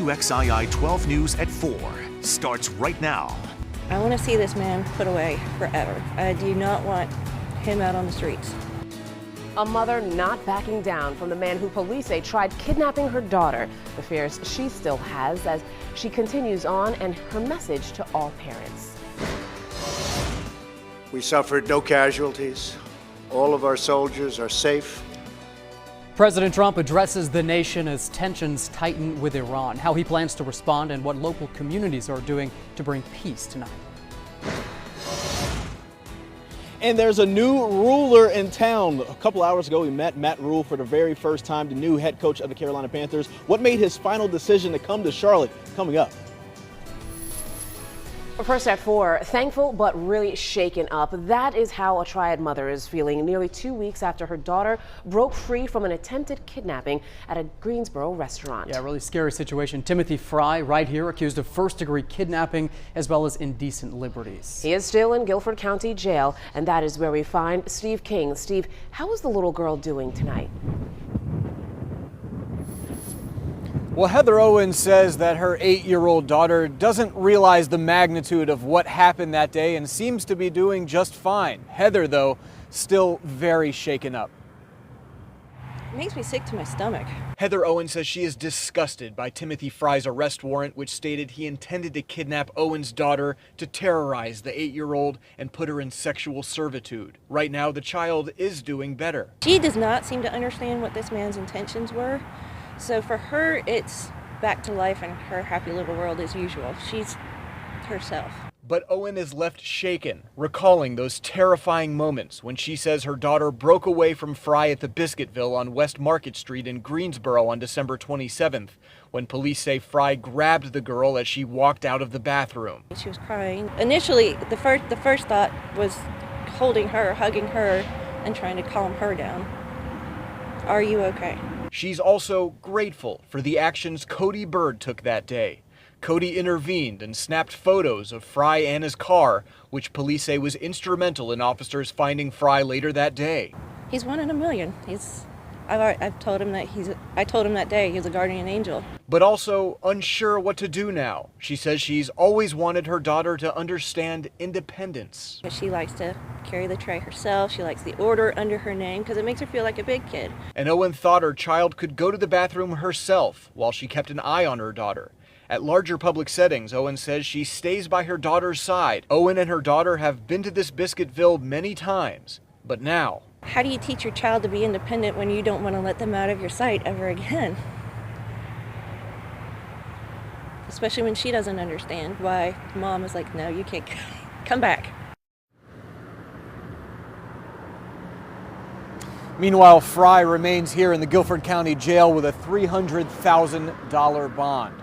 WXII 12 News at 4 starts right now. I want to see this man put away forever. I do not want him out on the streets. A mother not backing down from the man who police say tried kidnapping her daughter. The fears she still has as she continues on, and her message to all parents. We suffered no casualties. All of our soldiers are safe. President Trump addresses the nation as tensions tighten with Iran, how he plans to respond, and what local communities are doing to bring peace tonight. And there's a new ruler in town. A couple hours ago, we met Matt Rhule for the very first time, the new head coach of the Carolina Panthers. What made his final decision to come to Charlotte? Coming up. First at 4, thankful but really shaken up. That is how a Triad mother is feeling nearly 2 weeks after her daughter broke free from an attempted kidnapping at a Greensboro restaurant. Yeah, really scary situation. Timothy Fry, right here, accused of first-degree kidnapping as well as indecent liberties. He is still in Guilford County Jail, and that is where we find Steve King. Steve, how is the little girl doing tonight? Well, Heather Owens says that her 8-year-old daughter doesn't realize the magnitude of what happened that day and seems to be doing just fine. Heather, though, still very shaken up. It makes me sick to my stomach. Heather Owens says she is disgusted by Timothy Fry's arrest warrant, which stated he intended to kidnap Owens' daughter to terrorize the 8-year-old and put her in sexual servitude. Right now, the child is doing better. She does not seem to understand what this man's intentions were. So for her, it's back to life and her happy little world as usual. She's herself. But Owen is left shaken, recalling those terrifying moments when she says her daughter broke away from Fry at the Biscuitville on West Market Street in Greensboro on December 27th, when police say Fry grabbed the girl as she walked out of the bathroom. She was crying. Initially, the first thought was holding her, hugging her, and trying to calm her down. Are you okay? She's also grateful for the actions Cody Bird took that day. Cody intervened and snapped photos of Fry and his car, which police say was instrumental in officers finding Fry later that day. He's one in a million. I've told him that I told him that day he's a guardian angel. But also unsure what to do now. She says she's always wanted her daughter to understand independence. She likes to carry the tray herself. She likes the order under her name because it makes her feel like a big kid. And Owen thought her child could go to the bathroom herself while she kept an eye on her daughter. At larger public settings, Owen says she stays by her daughter's side. Owen and her daughter have been to this Biscuitville many times, but now. How do you teach your child to be independent when you don't want to let them out of your sight ever again? Especially when she doesn't understand why mom is like, no, you can't come back. Meanwhile, Fry remains here in the Guilford County Jail with a $300,000 bond.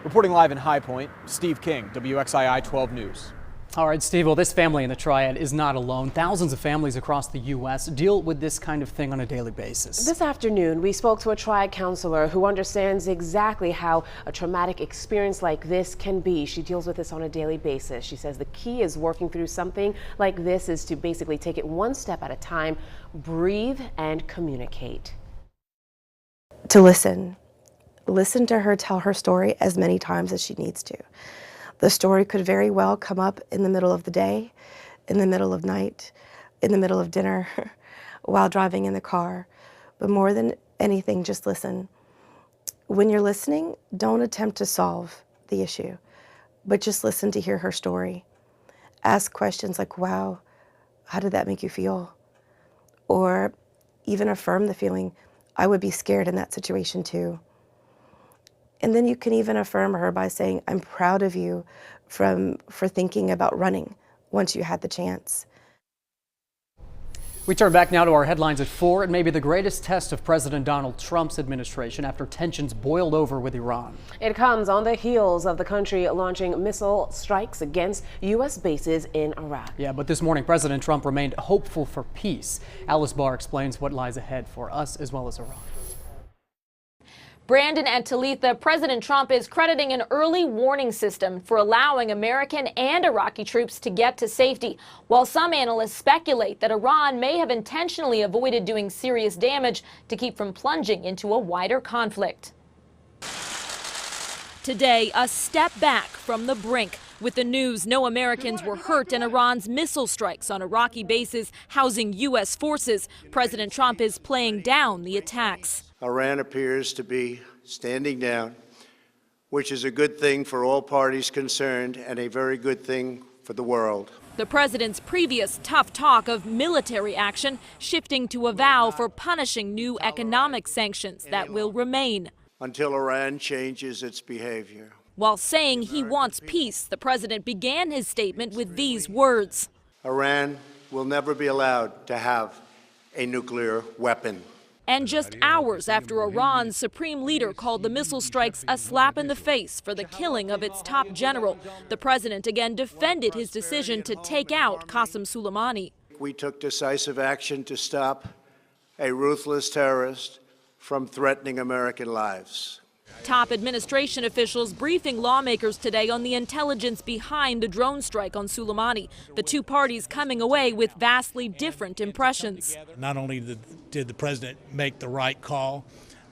Reporting live in High Point, Steve King, WXII 12 News. All right, Steve, well, this family in the Triad is not alone. Thousands of families across the U.S. deal with this kind of thing on a daily basis. This afternoon, we spoke to a Triad counselor who understands exactly how a traumatic experience like this can be. She deals with this on a daily basis. She says the key is working through something like this is to basically take it one step at a time, breathe, and communicate. To listen. Listen to her tell her story as many times as she needs to. The story could very well come up in the middle of the day, in the middle of night, in the middle of dinner, while driving in the car. But more than anything, just listen. When you're listening, don't attempt to solve the issue, but just listen to hear her story. Ask questions like, wow, how did that make you feel? Or even affirm the feeling, I would be scared in that situation too. And then you can even affirm her by saying, I'm proud of you for thinking about running once you had the chance. We turn back now to our headlines at 4. It may be the greatest test of President Donald Trump's administration after tensions boiled over with Iran. It comes on the heels of the country launching missile strikes against U.S. bases in Iraq. Yeah, but this morning, President Trump remained hopeful for peace. Alice Barr explains what lies ahead for us as well as Iran. Brandon and Talitha, President Trump is crediting an early warning system for allowing American and Iraqi troops to get to safety, while some analysts speculate that Iran may have intentionally avoided doing serious damage to keep from plunging into a wider conflict. Today, a step back from the brink with the news no Americans were hurt in Iran's missile strikes on Iraqi bases housing U.S. forces. President Trump is playing down the attacks. Iran appears to be standing down, which is a good thing for all parties concerned and a very good thing for the world. The president's previous tough talk of military action shifting to a vow for punishing new economic sanctions that will remain. Until Iran changes its behavior. While saying he wants peace, the president began his statement with these words. Iran will never be allowed to have a nuclear weapon. And just hours after Iran's supreme leader called the missile strikes a slap in the face for the killing of its top general, the president again defended his decision to take out Qasem Soleimani. We took decisive action to stop a ruthless terrorist from threatening American lives. Top administration officials briefing lawmakers today on the intelligence behind the drone strike on Soleimani. The two parties coming away with vastly different impressions. Not only did the president make the right call,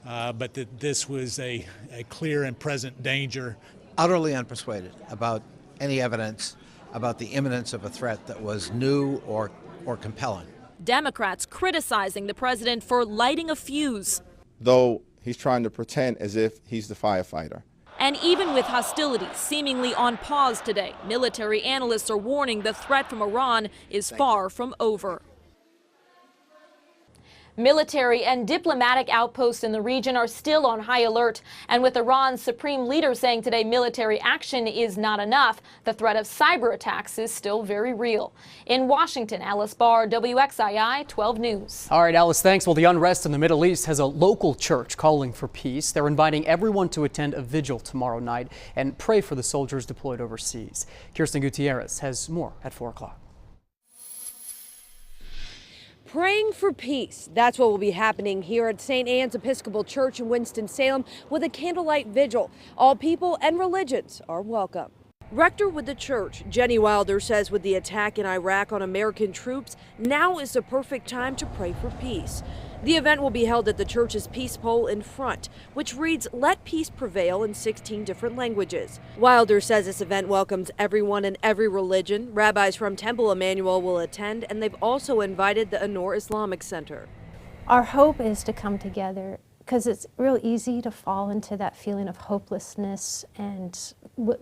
but that this was a clear and present danger. Utterly unpersuaded about any evidence about the imminence of a threat that was new or compelling. Democrats criticizing the president for lighting a fuse. Though he's trying to pretend as if he's the firefighter. And even with hostilities seemingly on pause today, military analysts are warning the threat from Iran is far from over. Military and diplomatic outposts in the region are still on high alert. And with Iran's supreme leader saying today military action is not enough, the threat of cyber attacks is still very real. In Washington, Alice Barr, WXII 12 News. All right, Alice, thanks. Well, the unrest in the Middle East has a local church calling for peace. They're inviting everyone to attend a vigil tomorrow night and pray for the soldiers deployed overseas. Kirsten Gutierrez has more at 4 o'clock. Praying for peace. That's what will be happening here at St. Anne's Episcopal Church in Winston-Salem with a candlelight vigil. All people and religions are welcome. Rector with the church, Jenny Wilder, says with the attack in Iraq on American troops, now is the perfect time to pray for peace. The event will be held at the church's peace pole in front, which reads, "Let peace prevail" in 16 different languages. Wilder says this event welcomes everyone in every religion. Rabbis from Temple Emmanuel will attend, and they've also invited the Anor Islamic Center. Our hope is to come together because it's real easy to fall into that feeling of hopelessness and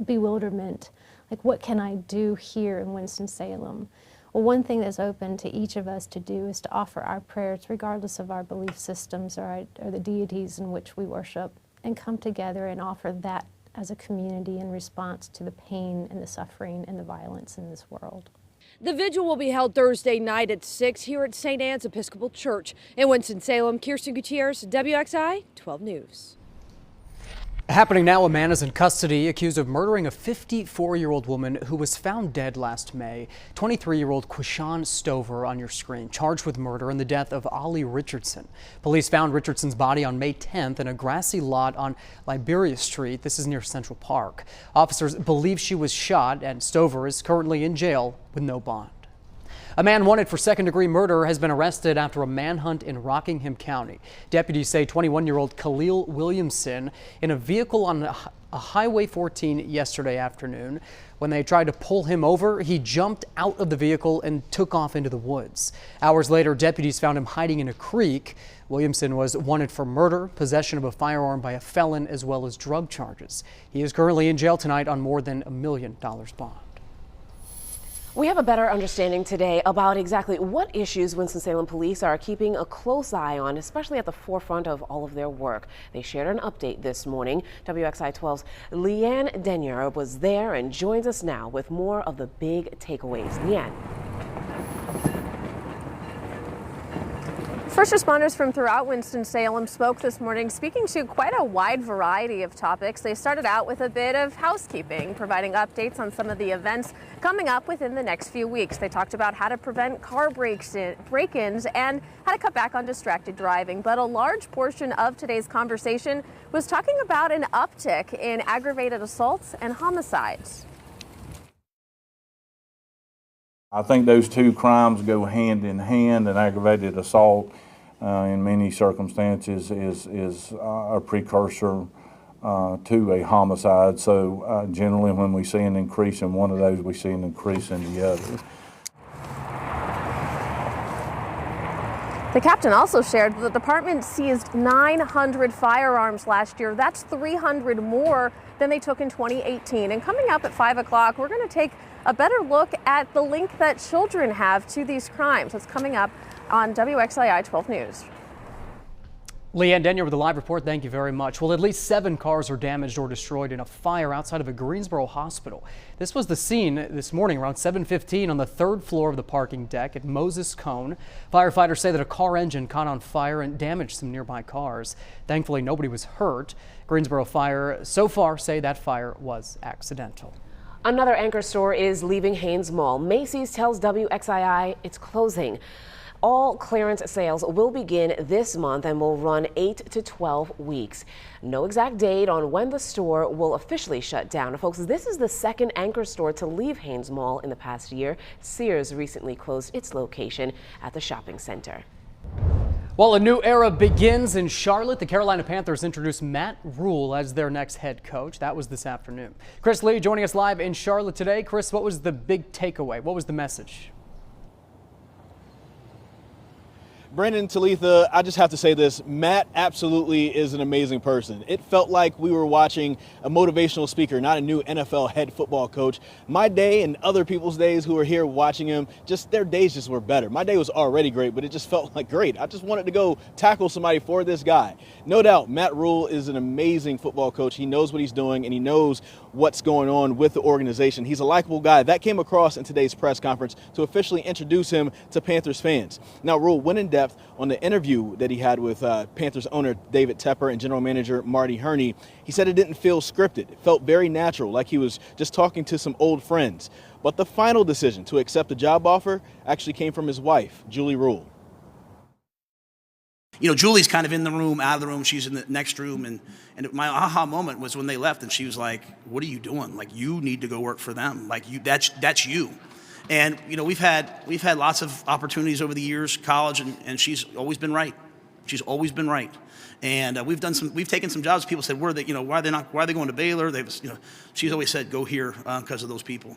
bewilderment. Like, what can I do here in Winston-Salem? Well, one thing that's open to each of us to do is to offer our prayers, regardless of our belief systems or the deities in which we worship, and come together and offer that as a community in response to the pain and the suffering and the violence in this world. The vigil will be held Thursday night at 6 here at St. Anne's Episcopal Church. In Winston-Salem, Kirsten Gutierrez, WXII 12 News. Happening now, a man is in custody accused of murdering a 54-year-old woman who was found dead last May. 23-year-old Quishan Stover on your screen, charged with murder and the death of Ollie Richardson. Police found Richardson's body on May 10th in a grassy lot on Liberia Street. This is near Central Park. Officers believe she was shot, and Stover is currently in jail with no bond. A man wanted for second-degree murder has been arrested after a manhunt in Rockingham County. Deputies say 21-year-old Khalil Williamson in a vehicle on a Highway 14 yesterday afternoon. When they tried to pull him over, he jumped out of the vehicle and took off into the woods. Hours later, deputies found him hiding in a creek. Williamson was wanted for murder, possession of a firearm by a felon, as well as drug charges. He is currently in jail tonight on more than $1 million bond. We have a better understanding today about exactly what issues Winston-Salem police are keeping a close eye on, especially at the forefront of all of their work. They shared an update this morning. WXI 12's Leanne Denier was there and joins us now with more of the big takeaways. Leanne. First responders from throughout Winston-Salem spoke this morning, speaking to quite a wide variety of topics. They started out with a bit of housekeeping, providing updates on some of the events coming up within the next few weeks. They talked about how to prevent car break-ins and how to cut back on distracted driving. But a large portion of today's conversation was talking about an uptick in aggravated assaults and homicides. I think those two crimes go hand in hand, and aggravated assault in many circumstances is a precursor to a homicide. So generally when we see an increase in one of those, we see an increase in the other. The captain also shared that the department seized 900 firearms last year. That's 300 more than they took in 2018. And coming up at 5 o'clock, we're going to take a better look at the link that children have to these crimes. It's coming up on WXII 12 News. Leanne Denyer with the live report. Thank you very much. Well, at least 7 cars are damaged or destroyed in a fire outside of a Greensboro hospital. This was the scene this morning around 7:15 on the 3rd floor of the parking deck at Moses Cone. Firefighters say that a car engine caught on fire and damaged some nearby cars. Thankfully, nobody was hurt. Greensboro Fire so far say that fire was accidental. Another anchor store is leaving Hanes Mall. Macy's tells WXII it's closing. All clearance sales will begin this month and will run 8 to 12 weeks. No exact date on when the store will officially shut down. Folks, this is the second anchor store to leave Hanes Mall in the past year. Sears recently closed its location at the shopping center. While a new era begins in Charlotte, the Carolina Panthers introduced Matt Rhule as their next head coach. That was this afternoon. Chris Lee joining us live in Charlotte today. Chris, what was the big takeaway? What was the message? Brandon, Talitha, I just have to say this. Matt absolutely is an amazing person. It felt like we were watching a motivational speaker, not a new NFL head football coach. My day and other people's days who were here watching him, just their days just were better. My day was already great, but it just felt like great. I just wanted to go tackle somebody for this guy. No doubt, Matt Rhule is an amazing football coach. He knows what he's doing, and he knows what's going on with the organization. He's a likable guy. That came across in today's press conference to officially introduce him to Panthers fans. Now, Rhule went in depth on the interview that he had with Panthers owner David Tepper and general manager Marty Herney. He said it didn't feel scripted. It felt very natural, like he was just talking to some old friends. But the final decision to accept the job offer actually came from his wife, Julie Rhule. You know, Julie's kind of in the room, out of the room. She's in the next room. And my aha moment was when they left and she was like, what are you doing? Like, you need to go work for them. Like, that's you. And, you know, we've had lots of opportunities over the years, college, and she's always been right. She's always been right. And we've taken some jobs. People said, why are they going to Baylor? She's always said, go here because of those people.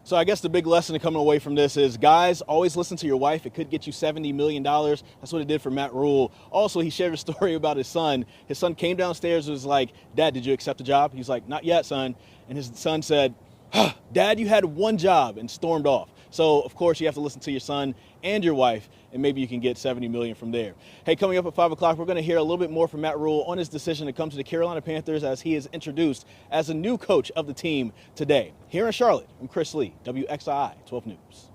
So I guess the big lesson coming away from this is, guys, always listen to your wife. It could get you $70 million. That's what it did for Matt Rhule. Also, he shared a story about his son. His son came downstairs and was like, Dad, did you accept the job? He's like, not yet, son. And his son said, Dad, you had one job, and stormed off. So, of course, you have to listen to your son and your wife, and maybe you can get $70 million from there. Hey, coming up at 5 o'clock, we're going to hear a little bit more from Matt Rhule on his decision to come to the Carolina Panthers as he is introduced as a new coach of the team today. Here in Charlotte, I'm Chris Lee, WXII 12 News.